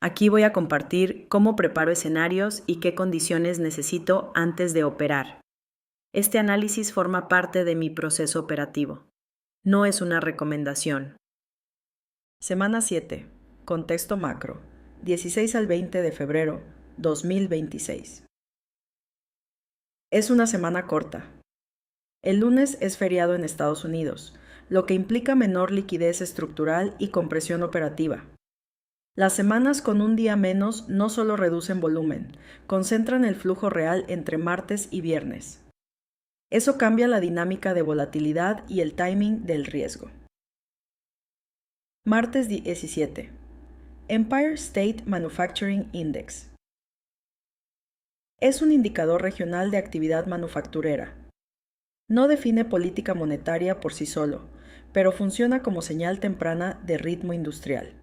Aquí voy a compartir cómo preparo escenarios y qué condiciones necesito antes de operar. Este análisis forma parte de mi proceso operativo. No es una recomendación. Semana 7. Contexto macro. 16 al 20 de febrero 2026. Es una semana corta. El lunes es feriado en Estados Unidos, lo que implica menor liquidez estructural y compresión operativa. Las semanas con un día menos no solo reducen volumen, concentran el flujo real entre martes y viernes. Eso cambia la dinámica de volatilidad y el timing del riesgo. Martes 17. Empire State Manufacturing Index. Es un indicador regional de actividad manufacturera. No define política monetaria por sí solo, pero funciona como señal temprana de ritmo industrial.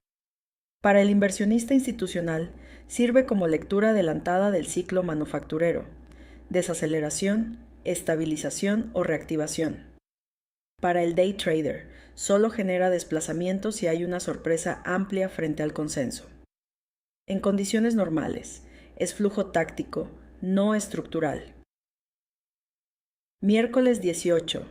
Para el inversionista institucional, sirve como lectura adelantada del ciclo manufacturero, desaceleración, estabilización o reactivación. Para el day trader, solo genera desplazamiento si hay una sorpresa amplia frente al consenso. En condiciones normales, es flujo táctico, no estructural. Miércoles 18.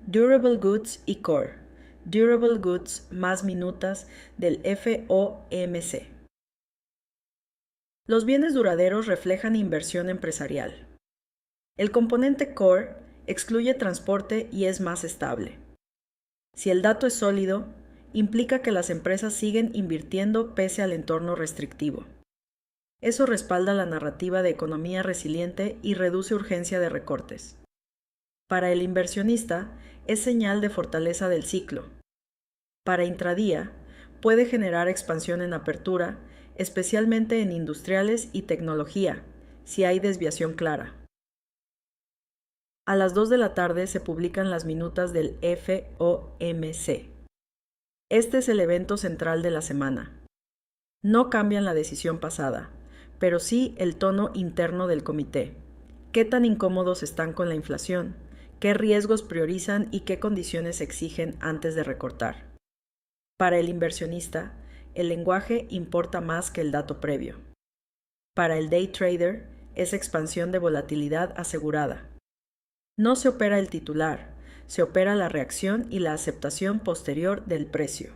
Durable Goods y Core. Durable Goods más minutas del FOMC. Los bienes duraderos reflejan inversión empresarial. El componente Core excluye transporte y es más estable. Si el dato es sólido, implica que las empresas siguen invirtiendo pese al entorno restrictivo. Eso respalda la narrativa de economía resiliente y reduce urgencia de recortes. Para el inversionista, es señal de fortaleza del ciclo. Para intradía, puede generar expansión en apertura, especialmente en industriales y tecnología, si hay desviación clara. A las 2 de la tarde se publican las minutas del FOMC. Este es el evento central de la semana. No cambian la decisión pasada, pero sí el tono interno del comité. ¿Qué tan incómodos están con la inflación? ¿Qué riesgos priorizan y qué condiciones exigen antes de recortar? Para el inversionista, el lenguaje importa más que el dato previo. Para el day trader, es expansión de volatilidad asegurada. No se opera el titular, se opera la reacción y la aceptación posterior del precio.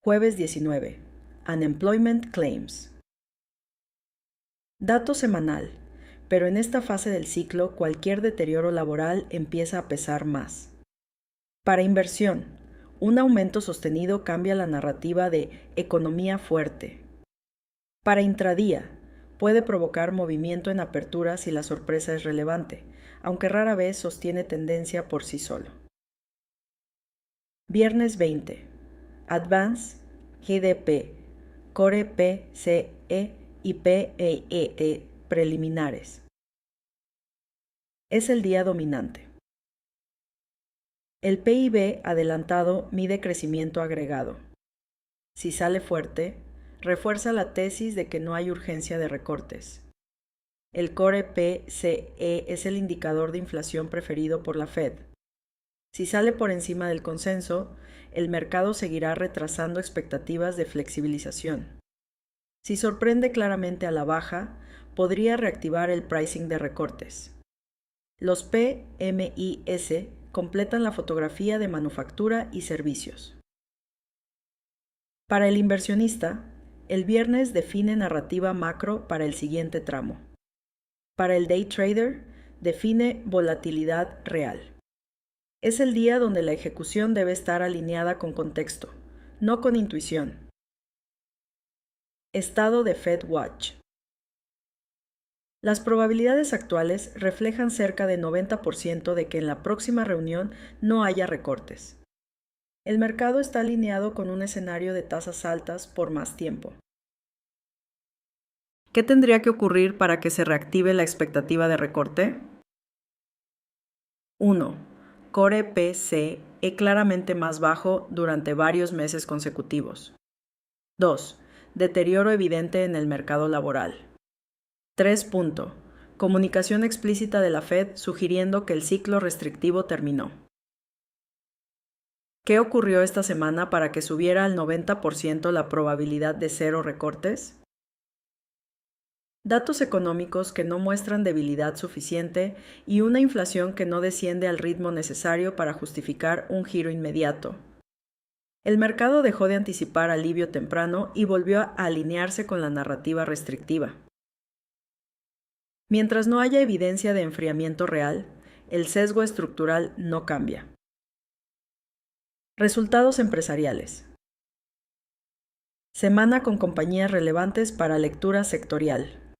Jueves 19. Unemployment Claims. Dato semanal, pero en esta fase del ciclo cualquier deterioro laboral empieza a pesar más. Para inversión, un aumento sostenido cambia la narrativa de economía fuerte. Para intradía, puede provocar movimiento en apertura si la sorpresa es relevante, aunque rara vez sostiene tendencia por sí solo. Viernes 20. Advance, GDP, Core PCE y PEE preliminares. Es el día dominante. El PIB adelantado mide crecimiento agregado. Si sale fuerte, refuerza la tesis de que no hay urgencia de recortes. El Core PCE es el indicador de inflación preferido por la Fed. Si sale por encima del consenso, el mercado seguirá retrasando expectativas de flexibilización. Si sorprende claramente a la baja, podría reactivar el pricing de recortes. Los PMIS completan la fotografía de manufactura y servicios. Para el inversionista, el viernes define narrativa macro para el siguiente tramo. Para el day trader, define volatilidad real. Es el día donde la ejecución debe estar alineada con contexto, no con intuición. Estado de Fed Watch. Las probabilidades actuales reflejan cerca de 90% de que en la próxima reunión no haya recortes. El mercado está alineado con un escenario de tasas altas por más tiempo. ¿Qué tendría que ocurrir para que se reactive la expectativa de recorte? 1. Core PCE claramente más bajo durante varios meses consecutivos. 2. Deterioro evidente en el mercado laboral. 3. Comunicación explícita de la Fed sugiriendo que el ciclo restrictivo terminó. ¿Qué ocurrió esta semana para que subiera al 90% la probabilidad de cero recortes? Datos económicos que no muestran debilidad suficiente y una inflación que no desciende al ritmo necesario para justificar un giro inmediato. El mercado dejó de anticipar alivio temprano y volvió a alinearse con la narrativa restrictiva. Mientras no haya evidencia de enfriamiento real, el sesgo estructural no cambia. Resultados empresariales. Semana con compañías relevantes para lectura sectorial.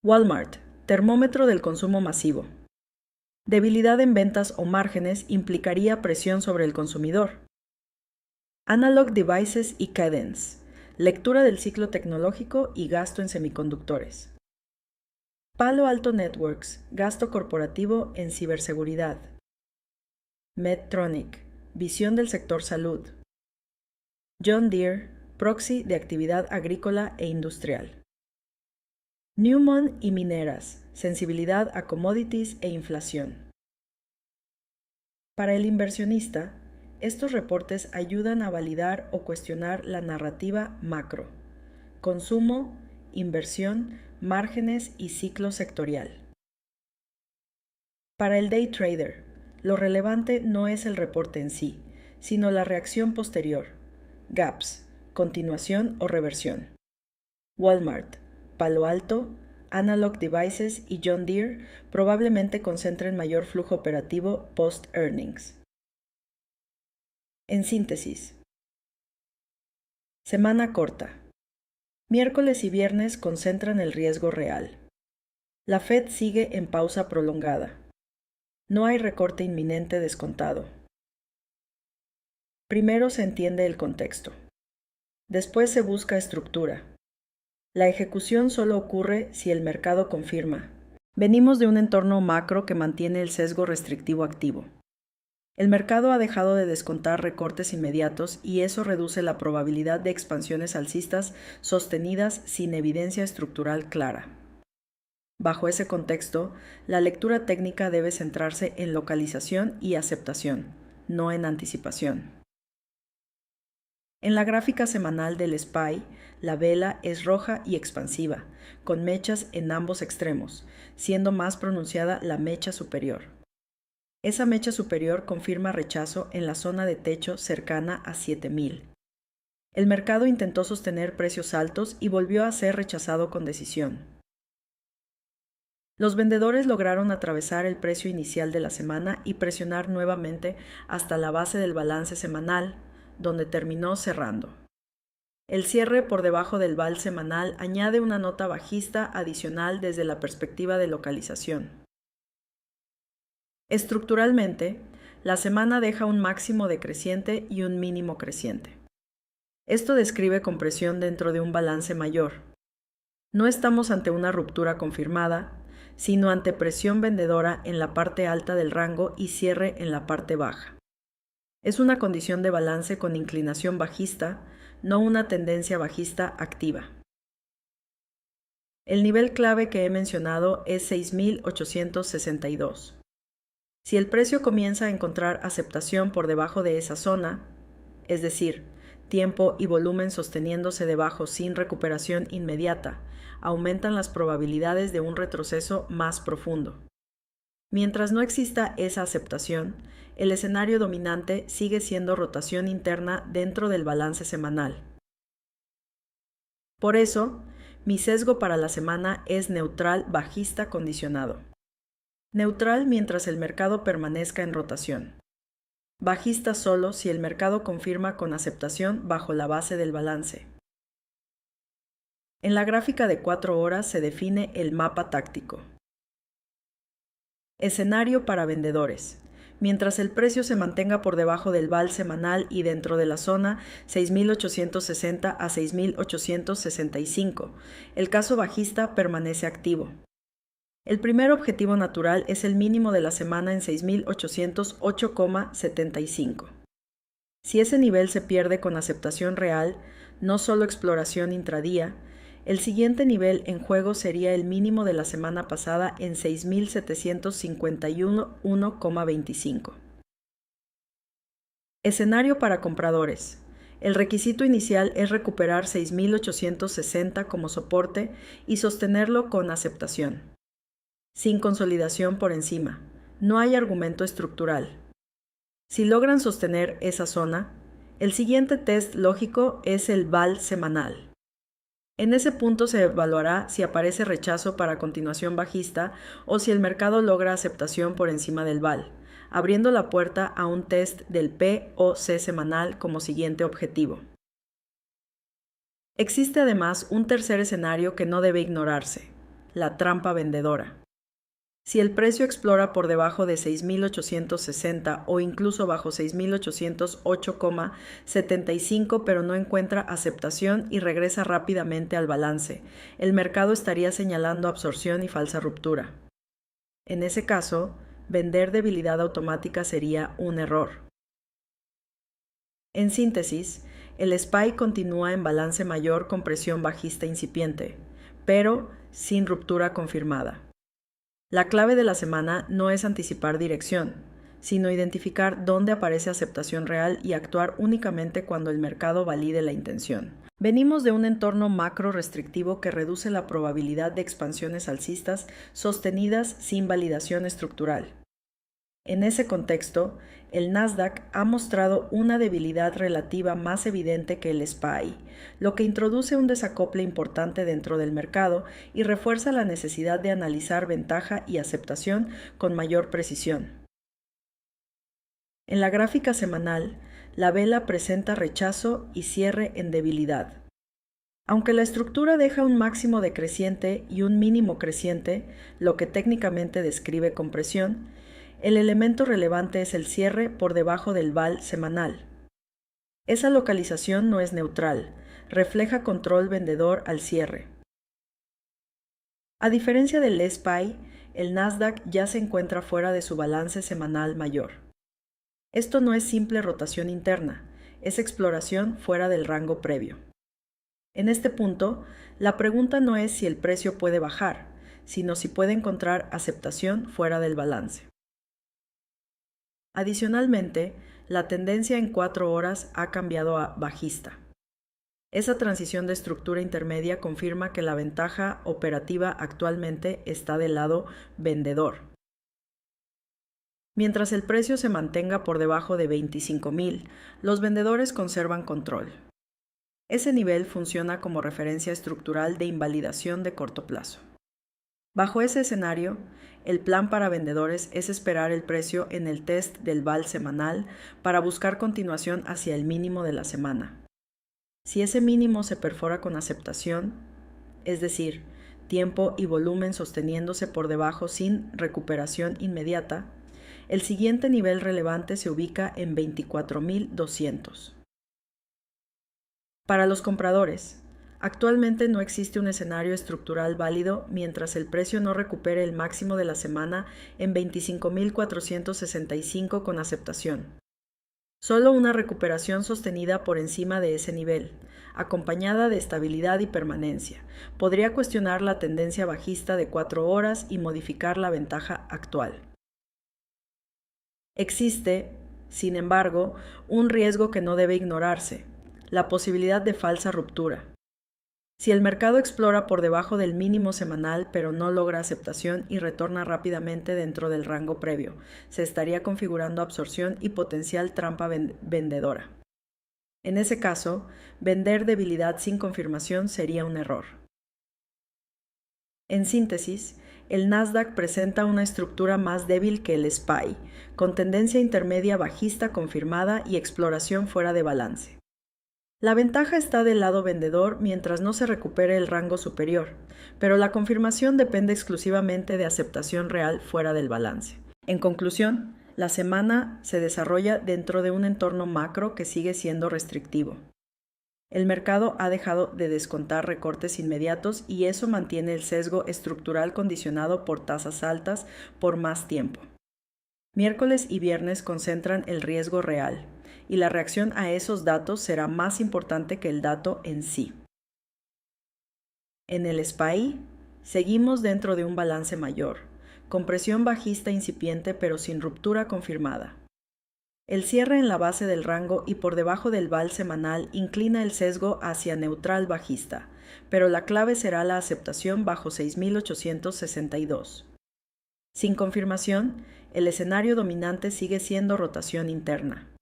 Walmart, termómetro del consumo masivo. Debilidad en ventas o márgenes implicaría presión sobre el consumidor. Analog Devices y Cadence, lectura del ciclo tecnológico y gasto en semiconductores. Palo Alto Networks, gasto corporativo en ciberseguridad. Medtronic, visión del sector salud. John Deere, proxy de actividad agrícola e industrial. Newmont y mineras, sensibilidad a commodities e inflación. Para el inversionista, estos reportes ayudan a validar o cuestionar la narrativa macro, consumo, inversión, márgenes y ciclo sectorial. Para el day trader, lo relevante no es el reporte en sí, sino la reacción posterior, gaps, continuación o reversión. Walmart, Palo Alto, Analog Devices y John Deere probablemente concentren mayor flujo operativo post-earnings. En síntesis. Semana corta. Miércoles y viernes concentran el riesgo real. La Fed sigue en pausa prolongada. No hay recorte inminente descontado. Primero se entiende el contexto. Después se busca estructura. La ejecución solo ocurre si el mercado confirma. Venimos de un entorno macro que mantiene el sesgo restrictivo activo. El mercado ha dejado de descontar recortes inmediatos y eso reduce la probabilidad de expansiones alcistas sostenidas sin evidencia estructural clara. Bajo ese contexto, la lectura técnica debe centrarse en localización y aceptación, no en anticipación. En la gráfica semanal del SPY, la vela es roja y expansiva, con mechas en ambos extremos, siendo más pronunciada la mecha superior. Esa mecha superior confirma rechazo en la zona de techo cercana a 7000. El mercado intentó sostener precios altos y volvió a ser rechazado con decisión. Los vendedores lograron atravesar el precio inicial de la semana y presionar nuevamente hasta la base del balance semanal, donde terminó cerrando. El cierre por debajo del val semanal añade una nota bajista adicional desde la perspectiva de localización. Estructuralmente, la semana deja un máximo decreciente y un mínimo creciente. Esto describe compresión dentro de un balance mayor. No estamos ante una ruptura confirmada, sino ante presión vendedora en la parte alta del rango y cierre en la parte baja. Es una condición de balance con inclinación bajista, no una tendencia bajista activa. El nivel clave que he mencionado es 6.862. Si el precio comienza a encontrar aceptación por debajo de esa zona, es decir, tiempo y volumen sosteniéndose debajo sin recuperación inmediata, aumentan las probabilidades de un retroceso más profundo. Mientras no exista esa aceptación, el escenario dominante sigue siendo rotación interna dentro del balance semanal. Por eso, mi sesgo para la semana es neutral bajista condicionado. Neutral mientras el mercado permanezca en rotación. Bajista solo si el mercado confirma con aceptación bajo la base del balance. En la gráfica de 4 horas se define el mapa táctico. Escenario para vendedores. Mientras el precio se mantenga por debajo del val semanal y dentro de la zona 6.860 a 6.865, el caso bajista permanece activo. El primer objetivo natural es el mínimo de la semana en 6.808,75. Si ese nivel se pierde con aceptación real, no solo exploración intradía, el siguiente nivel en juego sería el mínimo de la semana pasada en 6.751,25. Escenario para compradores. El requisito inicial es recuperar 6.860 como soporte y sostenerlo con aceptación, sin consolidación por encima. No hay argumento estructural. Si logran sostener esa zona, el siguiente test lógico es el VAL semanal. En ese punto se evaluará si aparece rechazo para continuación bajista o si el mercado logra aceptación por encima del VAL, abriendo la puerta a un test del POC semanal como siguiente objetivo. Existe además un tercer escenario que no debe ignorarse: la trampa vendedora. Si el precio explora por debajo de 6.860 o incluso bajo 6.808,75 pero no encuentra aceptación y regresa rápidamente al balance, el mercado estaría señalando absorción y falsa ruptura. En ese caso, vender debilidad automática sería un error. En síntesis, el SPY continúa en balance mayor con presión bajista incipiente, pero sin ruptura confirmada. La clave de la semana no es anticipar dirección, sino identificar dónde aparece aceptación real y actuar únicamente cuando el mercado valide la intención. Venimos de un entorno macro restrictivo que reduce la probabilidad de expansiones alcistas sostenidas sin validación estructural. En ese contexto, el Nasdaq ha mostrado una debilidad relativa más evidente que el SPY, lo que introduce un desacople importante dentro del mercado y refuerza la necesidad de analizar ventaja y aceptación con mayor precisión. En la gráfica semanal, la vela presenta rechazo y cierre en debilidad. Aunque la estructura deja un máximo decreciente y un mínimo creciente, lo que técnicamente describe compresión, el elemento relevante es el cierre por debajo del VAL semanal. Esa localización no es neutral, refleja control vendedor al cierre. A diferencia del SPY, el Nasdaq ya se encuentra fuera de su balance semanal mayor. Esto no es simple rotación interna, es exploración fuera del rango previo. En este punto, la pregunta no es si el precio puede bajar, sino si puede encontrar aceptación fuera del balance. Adicionalmente, la tendencia en 4 horas ha cambiado a bajista. Esa transición de estructura intermedia confirma que la ventaja operativa actualmente está del lado vendedor. Mientras el precio se mantenga por debajo de 25.000, los vendedores conservan control. Ese nivel funciona como referencia estructural de invalidación de corto plazo. Bajo ese escenario, el plan para vendedores es esperar el precio en el test del VAL semanal para buscar continuación hacia el mínimo de la semana. Si ese mínimo se perfora con aceptación, es decir, tiempo y volumen sosteniéndose por debajo sin recuperación inmediata, el siguiente nivel relevante se ubica en 24.200. Para los compradores, actualmente no existe un escenario estructural válido mientras el precio no recupere el máximo de la semana en 25.465 con aceptación. Solo una recuperación sostenida por encima de ese nivel, acompañada de estabilidad y permanencia, podría cuestionar la tendencia bajista de 4 horas y modificar la ventaja actual. Existe, sin embargo, un riesgo que no debe ignorarse: la posibilidad de falsa ruptura. Si el mercado explora por debajo del mínimo semanal pero no logra aceptación y retorna rápidamente dentro del rango previo, se estaría configurando absorción y potencial trampa vendedora. En ese caso, vender debilidad sin confirmación sería un error. En síntesis, el Nasdaq presenta una estructura más débil que el SPY, con tendencia intermedia bajista confirmada y exploración fuera de balance. La ventaja está del lado vendedor mientras no se recupere el rango superior, pero la confirmación depende exclusivamente de aceptación real fuera del balance. En conclusión, la semana se desarrolla dentro de un entorno macro que sigue siendo restrictivo. El mercado ha dejado de descontar recortes inmediatos y eso mantiene el sesgo estructural condicionado por tasas altas por más tiempo. Miércoles y viernes concentran el riesgo real, y la reacción a esos datos será más importante que el dato en sí. En el SPY, seguimos dentro de un balance mayor, con presión bajista incipiente pero sin ruptura confirmada. El cierre en la base del rango y por debajo del val semanal inclina el sesgo hacia neutral bajista, pero la clave será la aceptación bajo 6.862. Sin confirmación, el escenario dominante sigue siendo rotación interna.